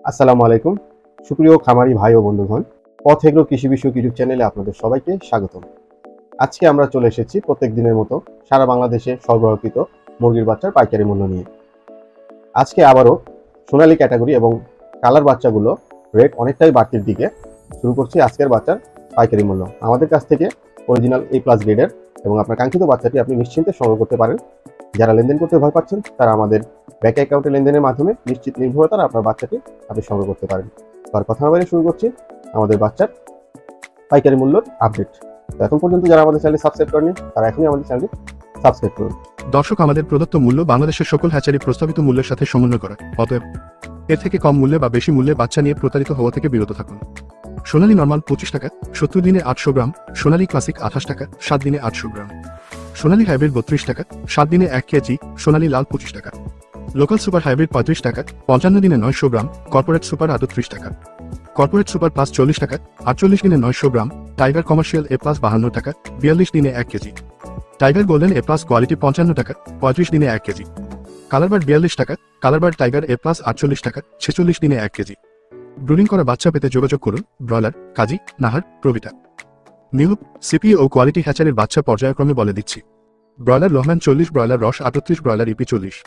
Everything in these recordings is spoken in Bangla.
আসসালামু আলাইকুম সুপ্রিয় খামারি ভাই ও বন্ধুগণ, পথ এগ্রো কৃষি বিষয়ক ইউটিউব চ্যানেলে আপনাদের সবাইকে স্বাগতম। আজকে আমরা চলে এসেছি প্রত্যেক দিনের মতো সারা বাংলাদেশে সরবরাহকৃত মুরগির বাচ্চার পাইকারি মূল্য নিয়ে। আজকে আবারও সোনালী ক্যাটাগরি এবং কালার বাচ্চাগুলো রেট অনেকটাই বাড়তির দিকে। শুরু করছি আজকের বাচ্চার পাইকারি মূল্য। আমাদের কাছ থেকে অরিজিনাল A+ গ্রেডের এবং আপনার কাঙ্ক্ষিত বাচ্চাটি আপনি নিশ্চিন্তে সংগ্রহ করতে পারেন। যারা লেনদেন করতে ভয় পাচ্ছেন তারা আমাদের ব্যাংক অ্যাকাউন্টে লেনদেনের মাধ্যমে নিশ্চিত নির্ভরতার আপনার বাচ্চাটি আপনি সংগ্রহ করতে পারেন। তার কথা না বলে শুরু করছি আমাদের বাচ্চার পাইকারি মূল্যর আপডেট। তো এখন পর্যন্ত যারা আমাদের চ্যানেল সাবস্ক্রাইব করেনি তারা এখনই আমাদের চ্যানেলটি সাবস্ক্রাইব করুন। দর্শক, আমাদের প্রদত্ত মূল্য বাংলাদেশের সকল হ্যাচারি প্রস্তাবিত মূল্যের সাথে সমন্বয় করা, অতএব এর থেকে কম মূল্যে বা বেশি মূল্যে বাচ্চা নিয়ে প্রতারিত হওয়া থেকে বিরত থাকুন। সোনালী নরমাল 25 টাকা, 70 দিনে 800 গ্রাম। সোনালী ক্লাসিক 28 টাকা, 7 দিনে 800 গ্রাম। সোনালী হাইব্রিড 32 টাকা, 7 দিনে 1 কেজি। সোনালী লাল 25 টাকা। লোকাল সুপার হাইব্রিড 35 টাকা, 55 দিনে 900 গ্রাম। কর্পোরেট সুপার 38 টাকা। কর্পোরেট সুপার প্লাস 40 টাকা, 48 দিনে 900 গ্রাম। টাইগার কমার্শিয়াল A+ 52 টাকা, 42 দিনে 1 KG. Tiger golden A+ quality 55 টাকা, 35 দিনে 1 কেজি। কালারবার্ড 42 টাকা, কালারবার্ড টাইগার A+ 48 টাকা, 46 দিনে 1 কেজি। ব্রুডিং করা বাচ্চা পেতে যোগাযোগ করুন ব্রয়লার, কাজী, নাহার, প্রবিতা। নিউ সিপি ও কোয়ালিটি হ্যাচারির বাচ্চা পর্যায়ক্রমে বলে দিচ্ছি। ব্রয়লার লোহম্যান 40, ব্রয়লার রস 38, ব্রয়লার ইপি 40,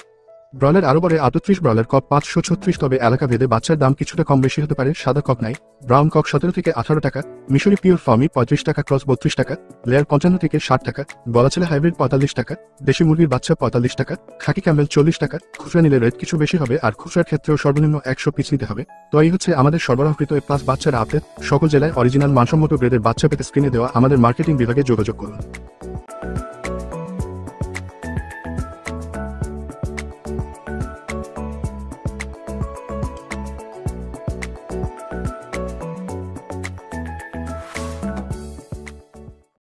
ব্রয়লার আরো বড় 38, ব্রয়লার কক 536। তবে এলাকা ভেদে বাচ্চার দাম কিছুটা কম বেশি হতে পারে। সাদা কক নাই, ব্রাউন কক 17 থেকে 18 টাকা, মিশরি পিওর ফার্মি 35 টাকা, ক্রস 32 টাকা, লেয়ার 55 থেকে 60 টাকা, বলাছেলে হাইব্রিড 45 টাকা, দেশি মুরগির বাচ্চা 45 টাকা, খাকি ক্যামেল 40 টাকা। খুচরা নিলে রেট কিছু বেশি হবে, আর খুচরার ক্ষেত্রেও সর্বনিম্ন 100 পিস নিতে হবে। তো এই হচ্ছে আমাদের সরবরাহকৃত A+ বাচ্চার আপডেট। সকল জেলায় অরিজিনাল মানসম্মত গ্রেডের বাচ্চা পেতে স্ক্রিনে দেওয়া আমাদের মার্কেটিং বিভাগে যোগাযোগ করুন।